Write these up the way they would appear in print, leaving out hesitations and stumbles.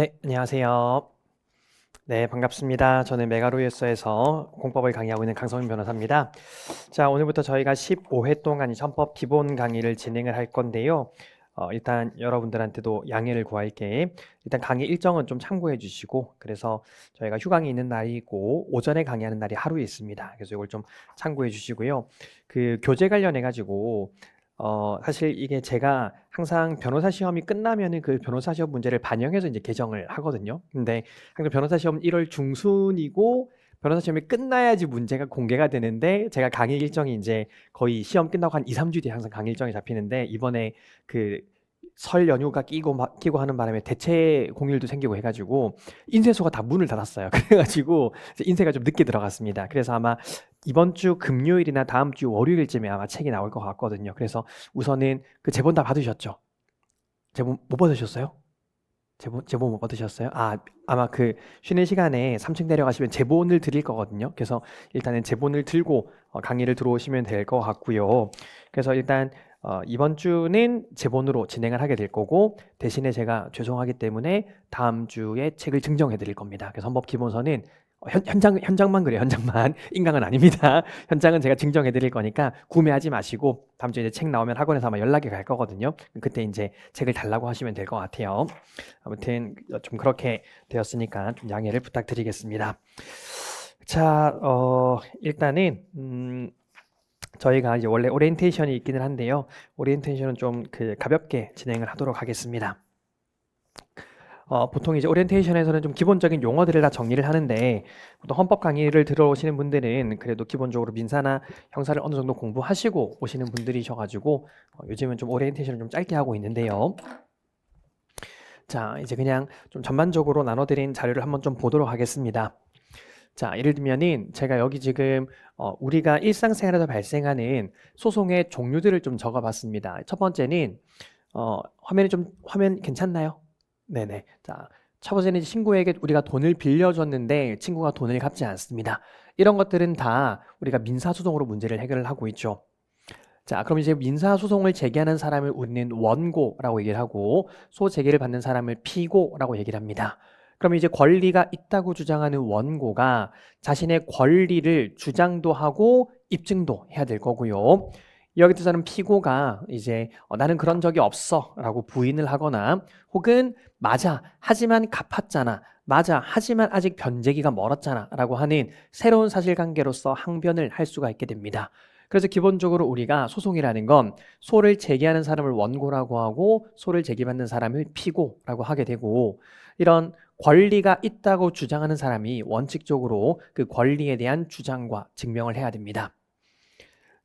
네, 안녕하세요. 네, 반갑습니다. 저는 메가로이어스에서 공법을 강의하고 있는 강성민 변호사입니다. 자, 오늘부터 저희가 15회 동안 이 헌법 기본 강의를 진행을 할 건데요. 일단 여러분들한테도 양해를 구할게. 일단 강의 일정은 좀 참고해 주시고, 그래서 저희가 휴강이 있는 날이고 오전에 강의하는 날이 하루에 있습니다. 그래서 이걸 좀 참고해 주시고요. 그 교재 관련해 가지고 사실 이게 제가 항상 변호사 시험이 끝나면은 그 변호사 시험 문제를 반영해서 이제 개정을 하거든요. 근데 항상 변호사 시험 1월 중순이고 변호사 시험이 끝나야지 문제가 공개가 되는데 제가 강의 일정이 이제 거의 시험 끝나고 한 2, 3주 뒤에 항상 강의 일정이 잡히는데 이번에 그 설 연휴가 끼고 하는 바람에 대체 공휴일도 생기고 해가지고 인쇄소가 다 문을 닫았어요. 그래가지고 인쇄가 좀 늦게 들어갔습니다. 그래서 아마 이번 주 금요일이나 다음 주 월요일쯤에 아마 책이 나올 것 같거든요. 그래서 우선은 그 제본 다 받으셨죠? 제본 못 받으셨어요? 제본 못 받으셨어요? 아마 그 쉬는 시간에 3층 내려가시면 제본을 드릴 거거든요. 그래서 일단은 제본을 들고 강의를 들어오시면 될 것 같고요. 그래서 일단 이번 주는 제본으로 진행을 하게 될 거고 대신에 제가 죄송하기 때문에 다음 주에 책을 증정해 드릴 겁니다. 그래서 헌법 기본서는 현장만 그래요. 현장만. 인강은 아닙니다. 현장은 제가 증정해 드릴 거니까 구매하지 마시고 다음 주에 이제 책 나오면 학원에서 아마 연락이 갈 거거든요. 그때 이제 책을 달라고 하시면 될 것 같아요. 아무튼 좀 그렇게 되었으니까 좀 양해를 부탁드리겠습니다. 자, 일단은 저희가 이제 원래 오리엔테이션이 있기는 한데요. 오리엔테이션은 좀 그 가볍게 진행을 하도록 하겠습니다. 보통 이제 오리엔테이션에서는 좀 기본적인 용어들을 다 정리를 하는데 보통 헌법 강의를 들어오시는 분들은 그래도 기본적으로 민사나 형사를 어느 정도 공부하시고 오시는 분들이셔가지고 요즘은 좀 오리엔테이션을 좀 짧게 하고 있는데요. 자, 이제 그냥 좀 전반적으로 나눠드린 자료를 한번 좀 보도록 하겠습니다. 자, 예를 들면은 제가 여기 지금 우리가 일상생활에서 발생하는 소송의 종류들을 좀 적어봤습니다. 첫 번째는 화면 괜찮나요? 네네. 자, 첫 번째는 친구에게 우리가 돈을 빌려줬는데 친구가 돈을 갚지 않습니다. 이런 것들은 다 우리가 민사소송으로 문제를 해결을 하고 있죠. 자, 그럼 이제 민사소송을 제기하는 사람을 우리는 원고라고 얘기를 하고 소제기를 받는 사람을 피고라고 얘기를 합니다. 그럼 이제 권리가 있다고 주장하는 원고가 자신의 권리를 주장도 하고 입증도 해야 될 거고요. 여기서는 피고가 이제 나는 그런 적이 없어 라고 부인을 하거나 혹은 맞아 하지만 갚았잖아 맞아 하지만 아직 변제기가 멀었잖아 라고 하는 새로운 사실관계로서 항변을 할 수가 있게 됩니다. 그래서 기본적으로 우리가 소송이라는 건 소를 제기하는 사람을 원고라고 하고 소를 제기받는 사람을 피고라고 하게 되고 이런 권리가 있다고 주장하는 사람이 원칙적으로 그 권리에 대한 주장과 증명을 해야 됩니다.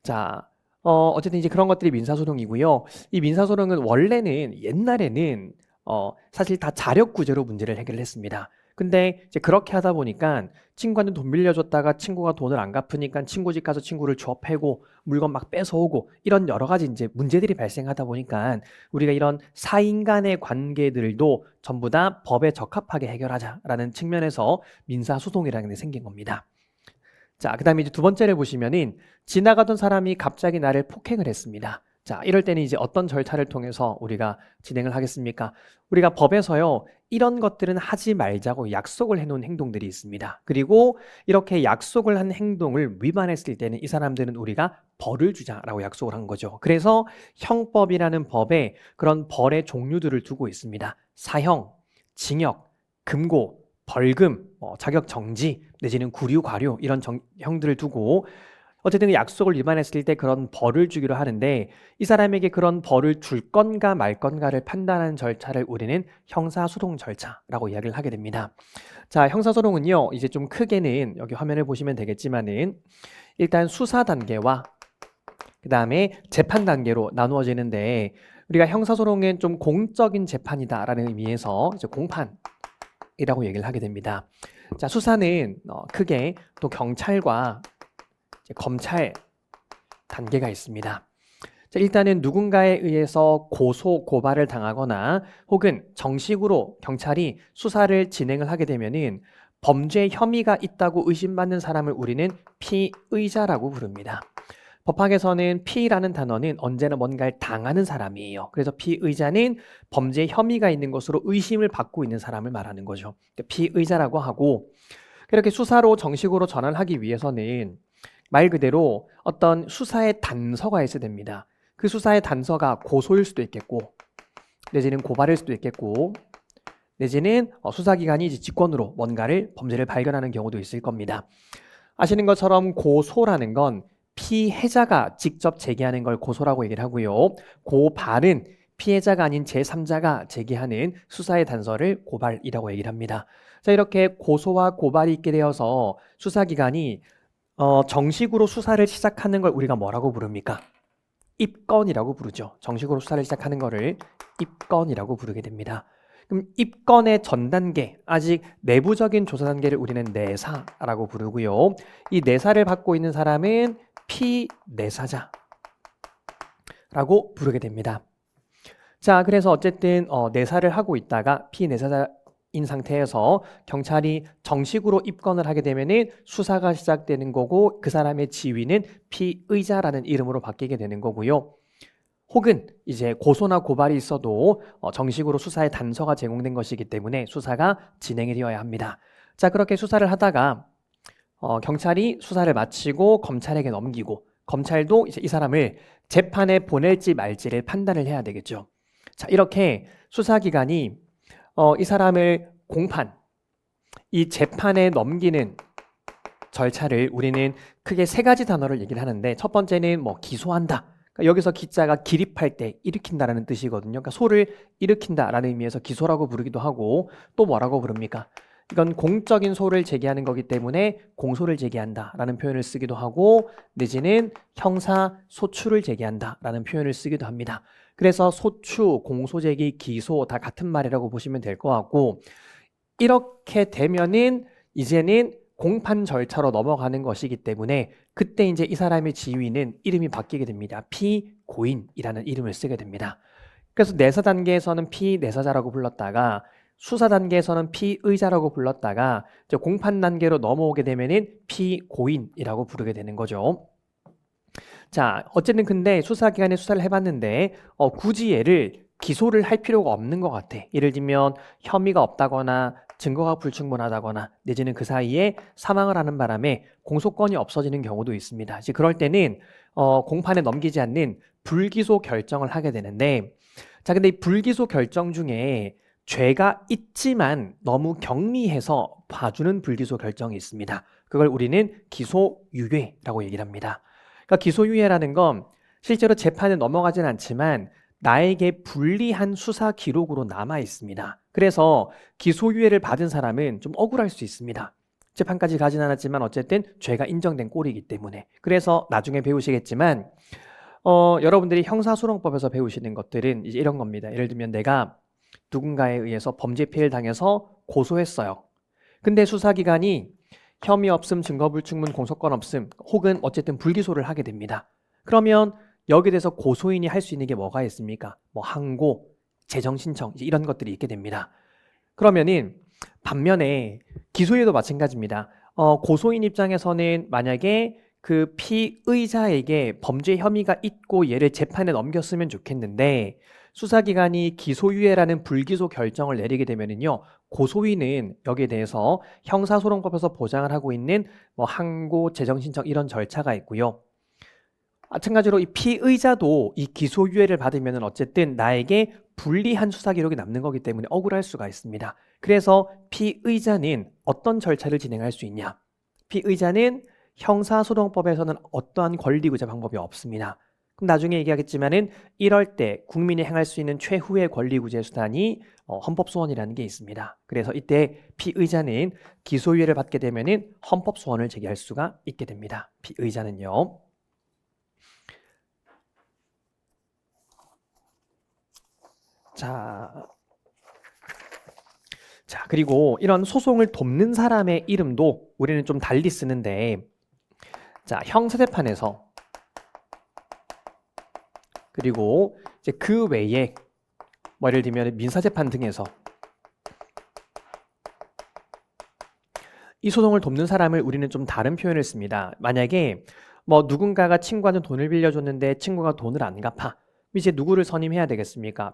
자, 어쨌든 이제 그런 것들이 민사소송이고요. 이 민사소송은 원래는 옛날에는 사실 다 자력구제로 문제를 해결했습니다. 근데 이제 그렇게 하다 보니까 친구한테 돈 빌려줬다가 친구가 돈을 안 갚으니까 친구 집 가서 친구를 줘 패고 물건 막 뺏어오고 이런 여러 가지 이제 문제들이 발생하다 보니까 우리가 이런 사인 간의 관계들도 전부 다 법에 적합하게 해결하자라는 측면에서 민사소송이라는 게 생긴 겁니다. 자, 그 다음에 이제 두 번째를 보시면은 지나가던 사람이 갑자기 나를 폭행을 했습니다. 자, 이럴 때는 이제 어떤 절차를 통해서 우리가 진행을 하겠습니까? 우리가 법에서요, 이런 것들은 하지 말자고 약속을 해놓은 행동들이 있습니다. 그리고 이렇게 약속을 한 행동을 위반했을 때는 이 사람들은 우리가 벌을 주자라고 약속을 한 거죠. 그래서 형법이라는 법에 그런 벌의 종류들을 두고 있습니다. 사형, 징역, 금고, 벌금, 자격 정지 내지는 구류, 과료 이런 형들을 두고 어쨌든 약속을 위반했을 때 그런 벌을 주기로 하는데 이 사람에게 그런 벌을 줄 건가 말 건가를 판단하는 절차를 우리는 형사소송 절차라고 이야기를 하게 됩니다. 자, 형사소송은요 이제 좀 크게는 여기 화면을 보시면 되겠지만은 일단 수사 단계와 그 다음에 재판 단계로 나누어지는데 우리가 형사소송은 좀 공적인 재판이다라는 의미에서 이제 공판이라고 얘기를 하게 됩니다. 자, 수사는 크게 또 경찰과 검찰 단계가 있습니다. 자, 일단은 누군가에 의해서 고소, 고발을 당하거나 혹은 정식으로 경찰이 수사를 진행을 하게 되면은 범죄 혐의가 있다고 의심받는 사람을 우리는 피의자라고 부릅니다. 법학에서는 피의라는 단어는 언제나 뭔가를 당하는 사람이에요. 그래서 피의자는 범죄 혐의가 있는 것으로 의심을 받고 있는 사람을 말하는 거죠. 피의자라고 하고, 그렇게 수사로 정식으로 전환하기 위해서는 말 그대로 어떤 수사의 단서가 있어야 됩니다. 그 수사의 단서가 고소일 수도 있겠고, 내지는 고발일 수도 있겠고, 내지는 수사기관이 이제 직권으로 뭔가를 범죄를 발견하는 경우도 있을 겁니다. 아시는 것처럼 고소라는 건 피해자가 직접 제기하는 걸 고소라고 얘기를 하고요. 고발은 피해자가 아닌 제3자가 제기하는 수사의 단서를 고발이라고 얘기를 합니다. 자, 이렇게 고소와 고발이 있게 되어서 수사기관이 정식으로 수사를 시작하는 걸 우리가 뭐라고 부릅니까? 입건이라고 부르죠. 정식으로 수사를 시작하는 거를 입건이라고 부르게 됩니다. 그럼 입건의 전 단계, 아직 내부적인 조사 단계를 우리는 내사라고 부르고요. 이 내사를 받고 있는 사람은 피내사자라고 부르게 됩니다. 자, 그래서 어쨌든 내사를 하고 있다가 피내사자인 상태에서 경찰이 정식으로 입건을 하게 되면은 수사가 시작되는 거고, 그 사람의 지위는 피의자라는 이름으로 바뀌게 되는 거고요. 혹은 이제 고소나 고발이 있어도 정식으로 수사의 단서가 제공된 것이기 때문에 수사가 진행이 되어야 합니다. 자, 그렇게 수사를 하다가 경찰이 수사를 마치고 검찰에게 넘기고, 검찰도 이제 이 사람을 재판에 보낼지 말지를 판단을 해야 되겠죠. 자, 이렇게 수사기관이 이 사람을 공판, 이 재판에 넘기는 절차를 우리는 크게 세 가지 단어를 얘기를 하는데, 첫 번째는 뭐 기소한다. 그러니까 여기서 기자가 기립할 때 일으킨다라는 뜻이거든요. 그러니까 소를 일으킨다라는 의미에서 기소라고 부르기도 하고, 또 뭐라고 부릅니까? 이건 공적인 소를 제기하는 거기 때문에 공소를 제기한다라는 표현을 쓰기도 하고, 내지는 형사 소추를 제기한다라는 표현을 쓰기도 합니다. 그래서 소추, 공소제기, 기소 다 같은 말이라고 보시면 될 것 같고, 이렇게 되면은 이제는 공판 절차로 넘어가는 것이기 때문에 그때 이제 이 사람의 지위는 이름이 바뀌게 됩니다. 피고인이라는 이름을 쓰게 됩니다. 그래서 내사 단계에서는 피내사자라고 불렀다가, 수사 단계에서는 피의자라고 불렀다가, 이제 공판 단계로 넘어오게 되면은 피고인이라고 부르게 되는 거죠. 자, 어쨌든 근데 수사기관에 수사를 해봤는데 굳이 얘를 기소를 할 필요가 없는 것 같아. 예를 들면 혐의가 없다거나 증거가 불충분하다거나, 내지는 그 사이에 사망을 하는 바람에 공소권이 없어지는 경우도 있습니다. 이제 그럴 때는 공판에 넘기지 않는 불기소 결정을 하게 되는데, 자, 근데 이 불기소 결정 중에 죄가 있지만 너무 경미해서 봐주는 불기소 결정이 있습니다. 그걸 우리는 기소유예라고 얘기를 합니다. 그러니까 기소유예라는 건 실제로 재판에 넘어가진 않지만 나에게 불리한 수사 기록으로 남아 있습니다. 그래서 기소유예를 받은 사람은 좀 억울할 수 있습니다. 재판까지 가진 않았지만 어쨌든 죄가 인정된 꼴이기 때문에. 그래서 나중에 배우시겠지만 여러분들이 형사소송법에서 배우시는 것들은 이제 이런 겁니다. 예를 들면 내가 누군가에 의해서 범죄 피해를 당해서 고소했어요. 근데 수사기관이 혐의 없음, 증거 불충분, 공소권 없음, 혹은 어쨌든 불기소를 하게 됩니다. 그러면 여기에 대해서 고소인이 할 수 있는 게 뭐가 있습니까? 뭐 항고, 재정 신청, 이런 것들이 있게 됩니다. 그러면은 반면에 기소유예도 마찬가지입니다. 고소인 입장에서는 만약에 그 피의자에게 범죄 혐의가 있고 얘를 재판에 넘겼으면 좋겠는데, 수사기관이 기소유예라는 불기소 결정을 내리게 되면은요, 고소인은 여기에 대해서 형사소송법에서 보장을 하고 있는 뭐 항고, 재정신청 이런 절차가 있고요. 마찬가지로 이 피의자도 이 기소유예를 받으면 어쨌든 나에게 불리한 수사 기록이 남는 거기 때문에 억울할 수가 있습니다. 그래서 피의자는 어떤 절차를 진행할 수 있냐? 피의자는 형사소송법에서는 어떠한 권리구제 방법이 없습니다. 그럼 나중에 얘기하겠지만은 이럴 때 국민이 행할 수 있는 최후의 권리구제 수단이 헌법소원이라는 게 있습니다. 그래서 이때 피의자는 기소유예를 받게 되면은 헌법소원을 제기할 수가 있게 됩니다. 피의자는요. 자, 그리고 이런 소송을 돕는 사람의 이름도 우리는 좀 달리 쓰는데, 자, 형사재판에서, 그리고 이제 그 외에 뭐 예를 들면 민사재판 등에서 이 소송을 돕는 사람을 우리는 좀 다른 표현을 씁니다. 만약에 뭐 누군가가 친구한테 돈을 빌려줬는데 친구가 돈을 안 갚아. 이제 누구를 선임해야 되겠습니까?